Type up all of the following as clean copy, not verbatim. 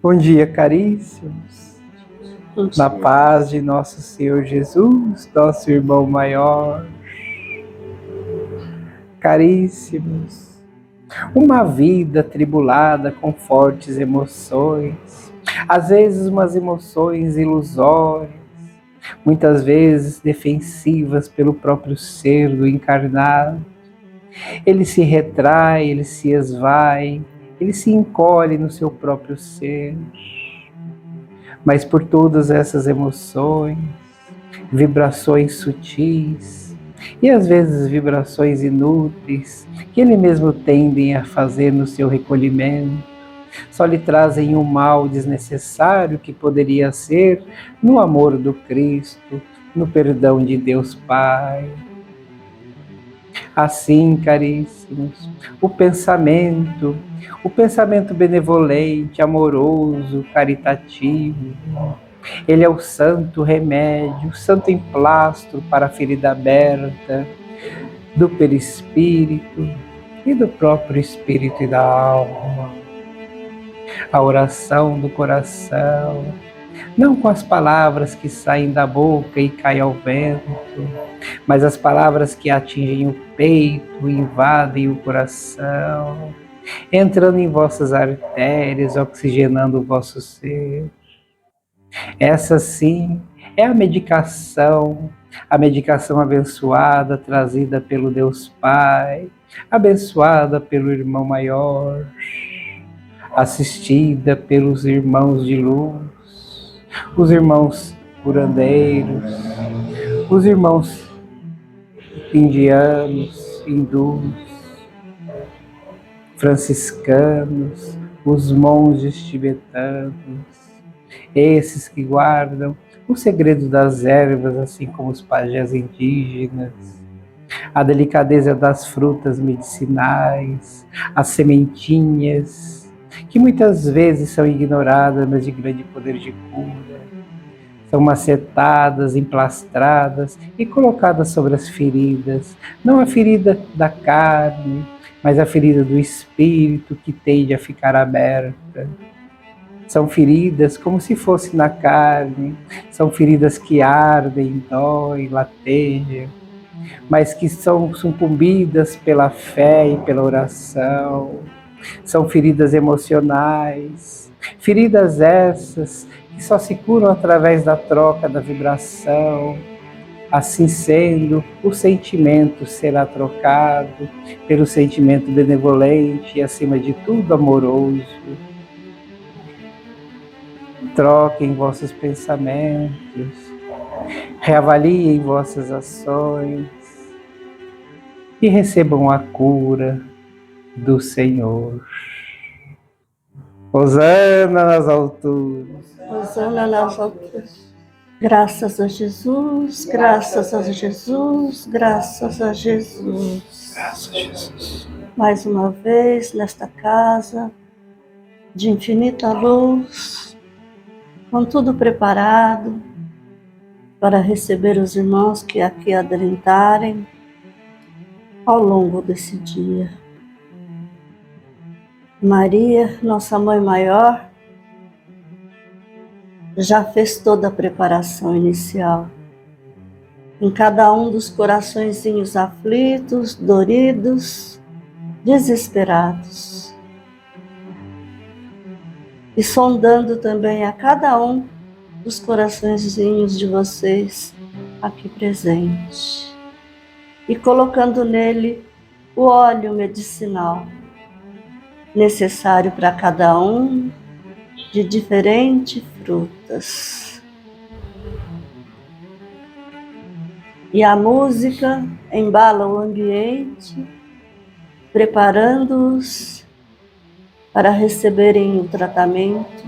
Bom dia, caríssimos. Na paz de nosso Senhor Jesus, nosso irmão maior. Caríssimos, uma vida atribulada com fortes emoções, às vezes umas emoções ilusórias, muitas vezes defensivas pelo próprio ser do encarnado. Ele se retrai, ele se esvai, ele se encolhe no seu próprio ser. Mas por todas essas emoções, vibrações sutis e às vezes vibrações inúteis que ele mesmo tendem a fazer no seu recolhimento, só lhe trazem um mal desnecessário que poderia ser no amor do Cristo, no perdão de Deus Pai. Assim, caríssimos, o pensamento benevolente, amoroso, caritativo, ele é o santo remédio, o santo emplastro para a ferida aberta do perispírito e do próprio espírito e da alma. A oração do coração, não com as palavras que saem da boca e caem ao vento, mas as palavras que atingem o peito, invadem o coração, entrando em vossas artérias, oxigenando o vosso ser. Essa sim é a medicação abençoada, trazida pelo Deus Pai, abençoada pelo irmão maior, assistida pelos irmãos de luz, os irmãos curandeiros, os irmãos indianos, hindus, franciscanos, os monges tibetanos, esses que guardam o segredo das ervas, assim como os pajés indígenas, a delicadeza das frutas medicinais, as sementinhas, que muitas vezes são ignoradas, mas de grande poder de cura. São macetadas, emplastradas e colocadas sobre as feridas, não a ferida da carne, mas a ferida do espírito que tende a ficar aberta. São feridas como se fosse na carne, são feridas que ardem, doem, latejam, mas que são sucumbidas pela fé e pela oração. São feridas emocionais, feridas essas que só se curam através da troca da vibração. Assim sendo, o sentimento será trocado pelo sentimento benevolente e, acima de tudo, amoroso. Troquem vossos pensamentos, reavaliem vossas ações e recebam a cura do Senhor. Hosana nas alturas. Hosana nas alturas. Graças a Jesus, graças a Jesus, graças a Jesus. Graças a Jesus. Mais uma vez nesta casa de infinita luz, com tudo preparado para receber os irmãos que aqui adentrarem ao longo desse dia. Maria, nossa Mãe Maior, já fez toda a preparação inicial. Em cada um dos coraçõezinhos aflitos, doridos, desesperados. E sondando também a cada um dos coraçõezinhos de vocês aqui presentes. E colocando nele o óleo medicinal necessário para cada um, de diferentes frutas. E a música embala o ambiente, preparando-os para receberem o tratamento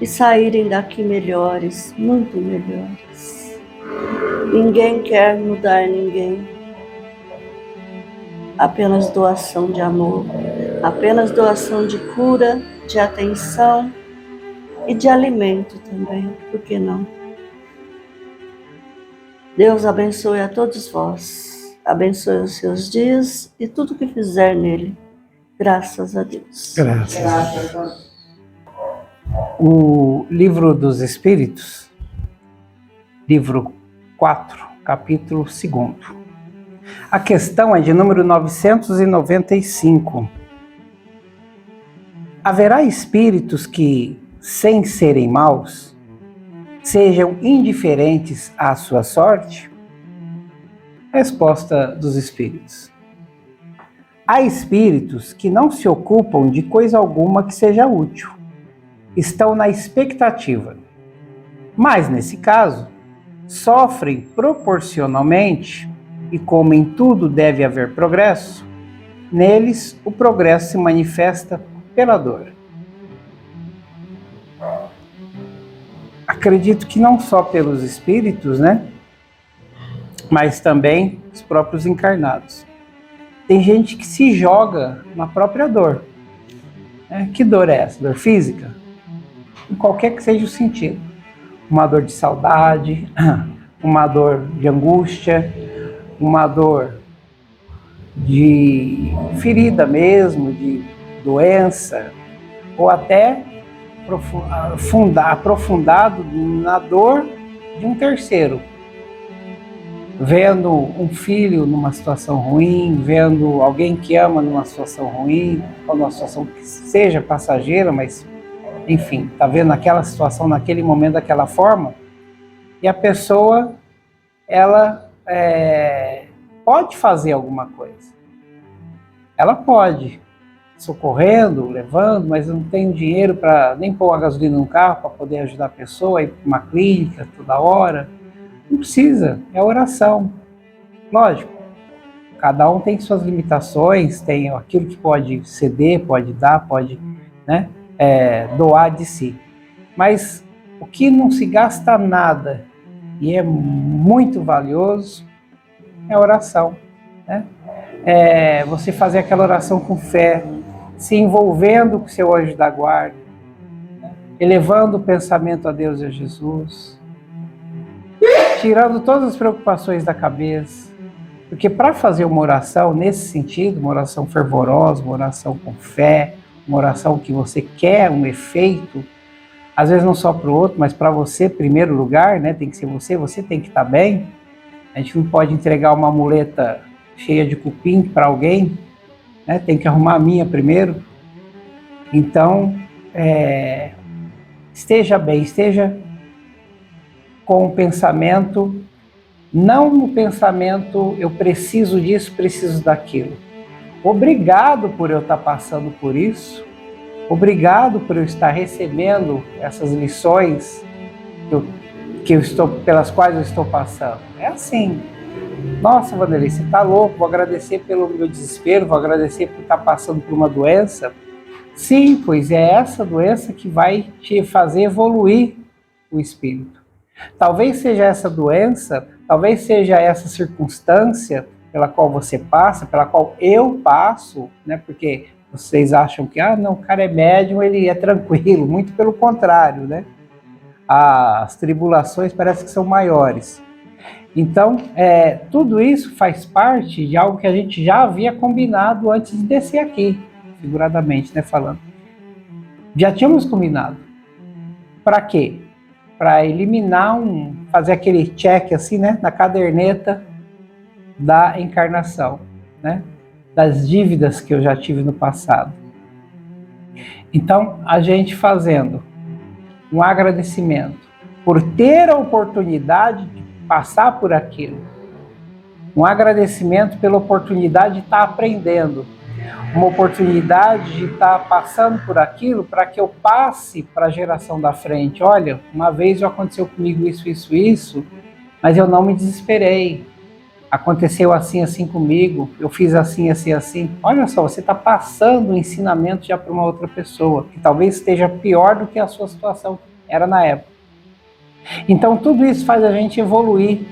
e saírem daqui melhores, muito melhores. Ninguém quer mudar ninguém, apenas doação de amor, apenas doação de cura, de atenção e de alimento também, por que não? Deus abençoe a todos vós, abençoe os seus dias e tudo que fizer nele. Graças a Deus. Graças a Deus. O Livro dos Espíritos, livro 4, capítulo 2. A questão é de número 995. Haverá espíritos que, sem serem maus, sejam indiferentes à sua sorte? Resposta dos espíritos. Há espíritos que não se ocupam de coisa alguma que seja útil. Estão na expectativa. Mas, nesse caso, sofrem proporcionalmente, e como em tudo deve haver progresso, neles o progresso se manifesta pela dor. Acredito que não só pelos espíritos, né? Mas também os próprios encarnados. Tem gente que se joga na própria dor. Que dor é essa? Dor física? Em qualquer que seja o sentido. Uma dor de saudade, uma dor de angústia, uma dor de ferida mesmo, de doença, ou até aprofundado na dor de um terceiro. Vendo um filho numa situação ruim, vendo alguém que ama numa situação ruim, ou numa situação que seja passageira, mas enfim, está vendo aquela situação naquele momento daquela forma, e a pessoa, ela pode fazer alguma coisa. Ela pode, socorrendo, levando, mas não tem dinheiro para nem pôr a gasolina no carro para poder ajudar a pessoa, ir para uma clínica toda hora. Não precisa, é oração. Lógico, cada um tem suas limitações, tem aquilo que pode ceder, pode dar, pode, né, doar de si. Mas o que não se gasta nada e é muito valioso é a oração, né? Você fazer aquela oração com fé, se envolvendo com o seu anjo da guarda, né? Elevando o pensamento a Deus e a Jesus, tirando todas as preocupações da cabeça, porque para fazer uma oração nesse sentido, uma oração fervorosa, uma oração com fé, uma oração que você quer um efeito, às vezes não só para o outro, mas para você em primeiro lugar, né? Tem que ser você tem que estar bem. A gente não pode entregar uma muleta cheia de cupim para alguém, né? Tem que arrumar a minha primeiro. Então, esteja bem, esteja com o pensamento, não no pensamento eu preciso disso, preciso daquilo. Obrigado por eu estar passando por isso, obrigado por eu estar recebendo essas lições pelas quais eu estou passando. É assim. Nossa, Vanderlei, você está louco, vou agradecer pelo meu desespero, vou agradecer por estar passando por uma doença. Sim, pois é essa doença que vai te fazer evoluir o espírito. Talvez seja essa doença, talvez seja essa circunstância pela qual você passa, pela qual eu passo, né? Porque vocês acham que, não, o cara é médium, ele é tranquilo, muito pelo contrário, né? As tribulações parecem que são maiores. Então, tudo isso faz parte de algo que a gente já havia combinado antes de descer aqui, figuradamente, né, falando. Já tínhamos combinado. Para quê? Para eliminar fazer aquele check assim, né, na caderneta da encarnação, né, das dívidas que eu já tive no passado. Então, a gente fazendo um agradecimento por ter a oportunidade de passar por aquilo, um agradecimento pela oportunidade de estar aprendendo, uma oportunidade de estar passando por aquilo para que eu passe para a geração da frente. Olha, uma vez aconteceu comigo isso, mas eu não me desesperei. Aconteceu assim comigo, eu fiz assim. Olha só, você está passando o ensinamento já para uma outra pessoa, que talvez esteja pior do que a sua situação era na época. Então tudo isso faz a gente evoluir.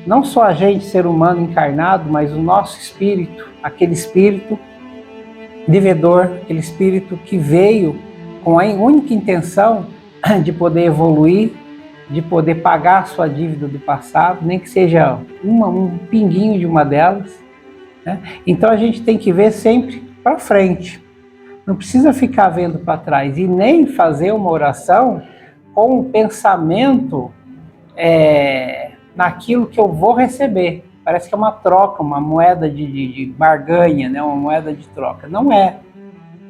Não só a gente, ser humano encarnado, mas o nosso espírito, aquele espírito devedor, aquele espírito que veio com a única intenção de poder evoluir, de poder pagar a sua dívida do passado, nem que seja um pinguinho de uma delas, né? Então a gente tem que ver sempre para frente. Não precisa ficar vendo para trás e nem fazer uma oração com um pensamento naquilo que eu vou receber. Parece que é uma troca, uma moeda de barganha, né? Uma moeda de troca. Não é,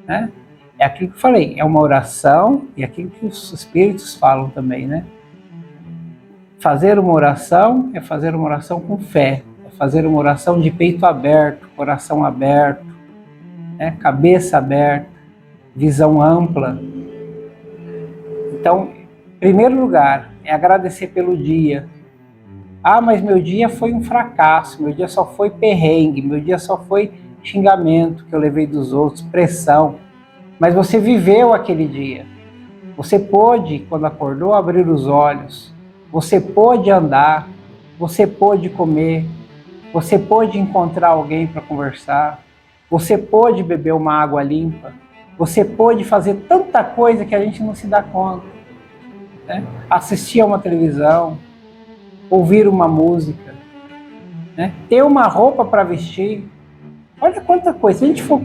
né? É aquilo que eu falei, é uma oração e aquilo que os espíritos falam também, né? Fazer uma oração é fazer uma oração com fé, é fazer uma oração de peito aberto, coração aberto, né? Cabeça aberta, visão ampla. Então, em primeiro lugar, é agradecer pelo dia. Ah, mas meu dia foi um fracasso, meu dia só foi perrengue, meu dia só foi xingamento que eu levei dos outros, pressão. Mas você viveu aquele dia. Você pôde, quando acordou, abrir os olhos. Você pôde andar, você pôde comer, você pôde encontrar alguém para conversar, você pôde beber uma água limpa, você pôde fazer tanta coisa que a gente não se dá conta, né? Assistir a uma televisão, ouvir uma música, né? Ter uma roupa para vestir. Olha quanta coisa. Se a gente for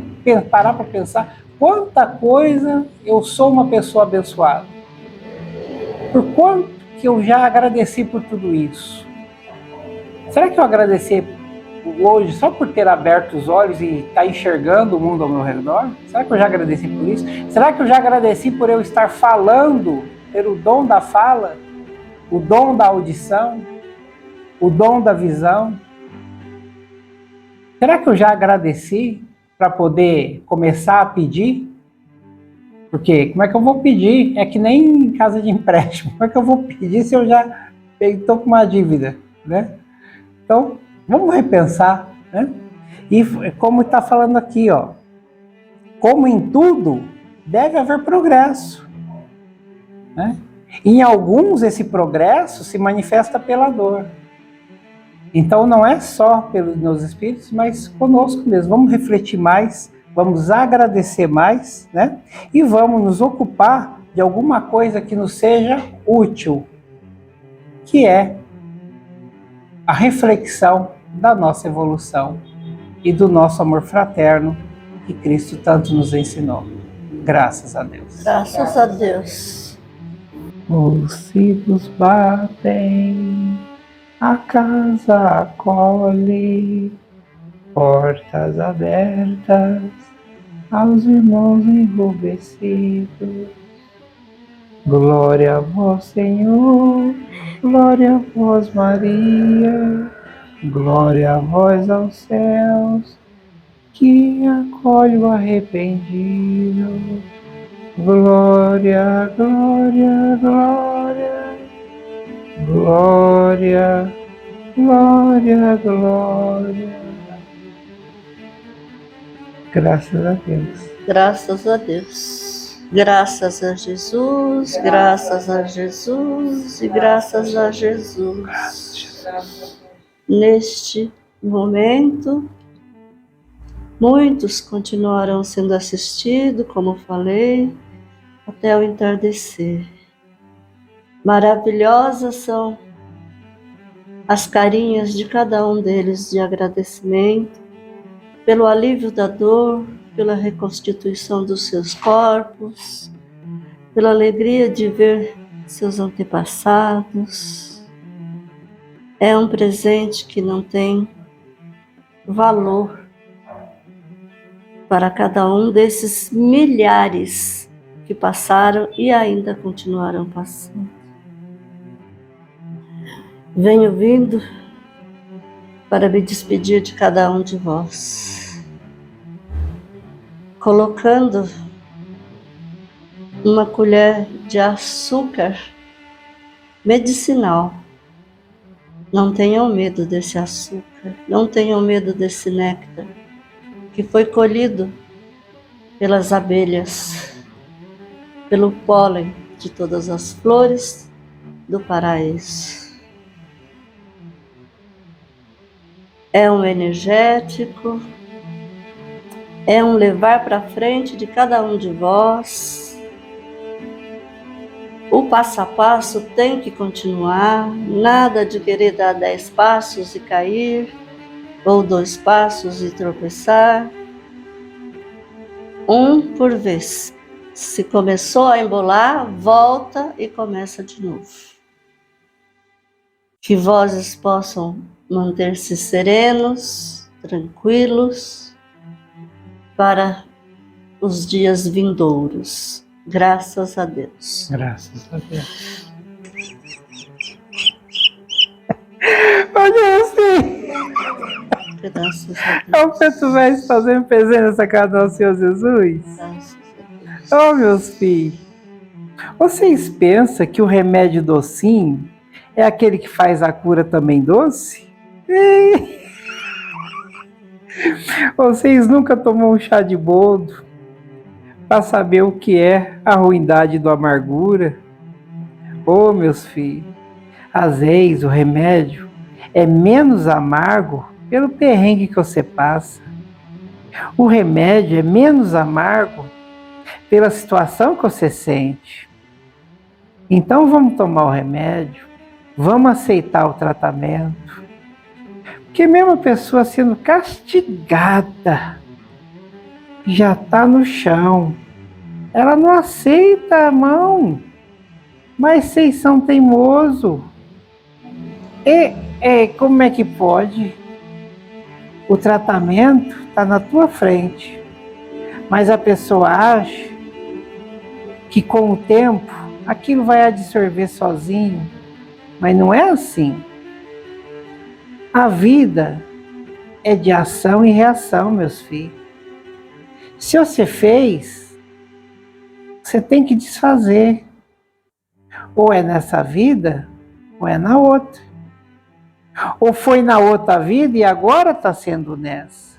parar para pensar, quanta coisa eu sou uma pessoa abençoada. Por quanto que eu já agradeci por tudo isso? Será que eu agradeci hoje só por ter aberto os olhos e estar enxergando o mundo ao meu redor? Será que eu já agradeci por isso? Será que eu já agradeci por eu estar falando, ter o dom da fala, o dom da audição, o dom da visão? Será que eu já agradeci para poder começar a pedir? Porque como é que eu vou pedir? É que nem em casa de empréstimo. Como é que eu vou pedir se eu já estou com uma dívida, né? Então, vamos repensar, né? E como está falando aqui, ó, como em tudo, deve haver progresso, né? Em alguns, esse progresso se manifesta pela dor. Então, não é só pelos meus espíritos, mas conosco mesmo. Vamos refletir mais, vamos agradecer mais, né? E vamos nos ocupar de alguma coisa que nos seja útil, que é a reflexão da nossa evolução e do nosso amor fraterno que Cristo tanto nos ensinou. Graças a Deus. Graças a Deus. Os sinos batem, a casa acolhe, portas abertas aos irmãos enrubescidos. Glória a vós, Senhor, glória a vós, Maria, glória a vós aos céus, que acolhe o arrependido. Glória, glória, glória, glória, glória, glória. Graças a Deus. Graças a Deus. Graças a Jesus, graças a Jesus e graças a Jesus. Neste momento, muitos continuarão sendo assistidos, como falei, até o entardecer. Maravilhosas são as carinhas de cada um deles de agradecimento pelo alívio da dor, pela reconstituição dos seus corpos, pela alegria de ver seus antepassados. É um presente que não tem valor para cada um desses milhares que passaram e ainda continuarão passando. Venho vindo para me despedir de cada um de vós, colocando uma colher de açúcar medicinal. Não tenham medo desse açúcar, não tenham medo desse néctar que foi colhido pelas abelhas, pelo pólen de todas as flores do paraíso. É um energético, é um levar para frente de cada um de vós. O passo a passo tem que continuar, nada de querer dar 10 passos e cair, ou 2 passos e tropeçar. um por vez. Se começou a embolar, volta e começa de novo. Que vozes possam manter-se serenos, tranquilos, para os dias vindouros. Graças a Deus. Graças a Deus. Olha assim. Graças a Deus. É o que tu vais fazendo presença com nosso Senhor Jesus? Graças a Deus. Oh, meus filhos. Vocês pensam que o remédio docinho é aquele que faz a cura também doce? Vocês nunca tomou um chá de boldo para saber o que é a ruindade do amargura? Oh, meus filhos, às vezes o remédio é menos amargo pelo perrengue que você passa. O remédio é menos amargo pela situação que você sente. Então vamos tomar o remédio, vamos aceitar o tratamento. Porque mesmo a pessoa sendo castigada, já está no chão, ela não aceita a mão, mas vocês são teimosos. Como é que pode? O tratamento está na tua frente, mas a pessoa acha que com o tempo aquilo vai absorver sozinho, mas não é assim. A vida é de ação e reação, meus filhos. Se você fez, você tem que desfazer. Ou é nessa vida, ou é na outra. Ou foi na outra vida e agora está sendo nessa.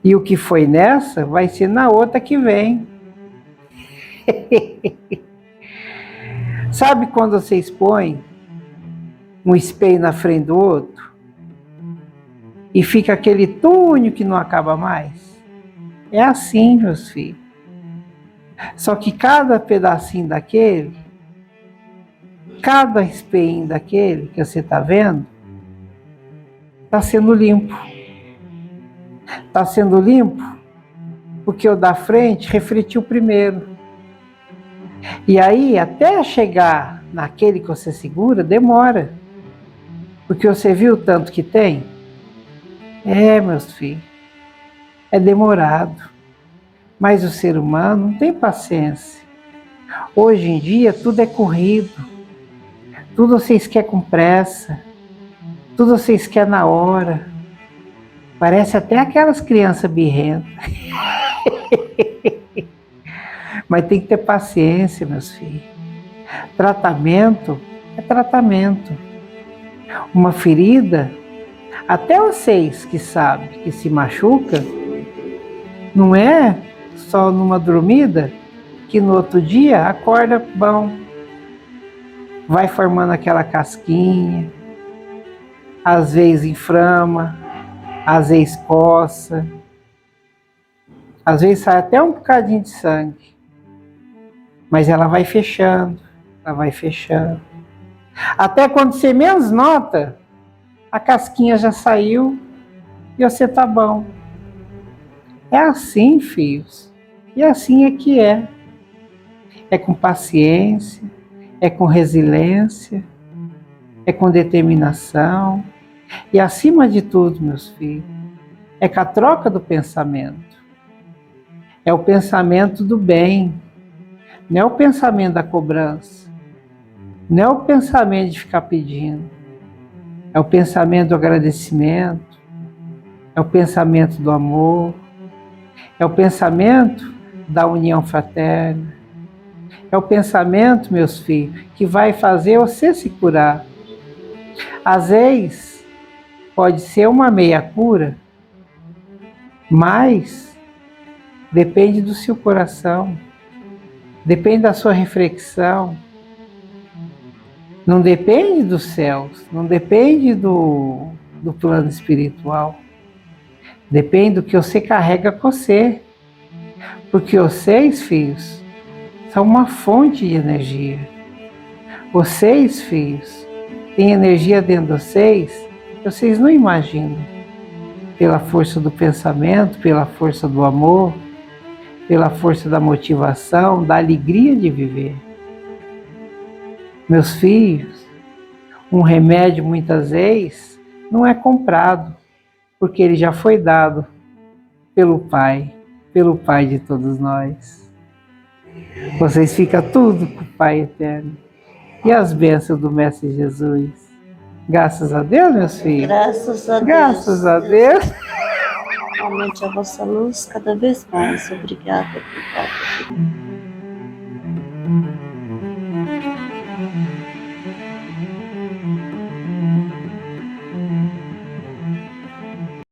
E o que foi nessa vai ser na outra que vem. Sabe quando você expõe um espelho na frente do outro e fica aquele túnel que não acaba mais? É assim, meus filhos. Só que cada pedacinho daquele, cada espelhinho daquele que você está vendo, está sendo limpo. Está sendo limpo porque o da frente refletiu primeiro. E aí, até chegar naquele que você segura, demora. Porque você viu o tanto que tem? Meus filhos, é demorado. Mas o ser humano não tem paciência. Hoje em dia, tudo é corrido. Tudo vocês querem com pressa. Tudo vocês querem na hora. Parece até aquelas crianças birrentas. Mas tem que ter paciência, meus filhos. Tratamento é tratamento. Uma ferida, até vocês que sabem que se machuca, não é só numa dormida que no outro dia acorda bom. Vai formando aquela casquinha, às vezes inflama, às vezes coça, às vezes sai até um bocadinho de sangue. Mas ela vai fechando, ela vai fechando. Até quando você menos nota, a casquinha já saiu e você tá bom. É assim, filhos. E assim é que é. É com paciência, é com resiliência, é com determinação. E acima de tudo, meus filhos, é com a troca do pensamento. É o pensamento do bem. Não é o pensamento da cobrança. Não é o pensamento de ficar pedindo. É o pensamento do agradecimento. É o pensamento do amor. É o pensamento da união fraterna. É o pensamento, meus filhos, que vai fazer você se curar. Às vezes, pode ser uma meia cura, mas depende do seu coração. Depende da sua reflexão. Não depende dos céus, não depende do plano espiritual. Depende do que você carrega com você. Porque vocês, filhos, são uma fonte de energia. Vocês, filhos, têm energia dentro de vocês que vocês não imaginam. pela força do pensamento, pela força do amor, pela força da motivação, da alegria de viver. Meus filhos, um remédio muitas vezes não é comprado, porque ele já foi dado pelo Pai de todos nós. Vocês ficam tudo com o Pai eterno. E as bênçãos do Mestre Jesus. Graças a Deus, meus filhos. Graças a Deus. Graças a Deus. Aumente a vossa luz cada vez mais. Obrigada, obrigada.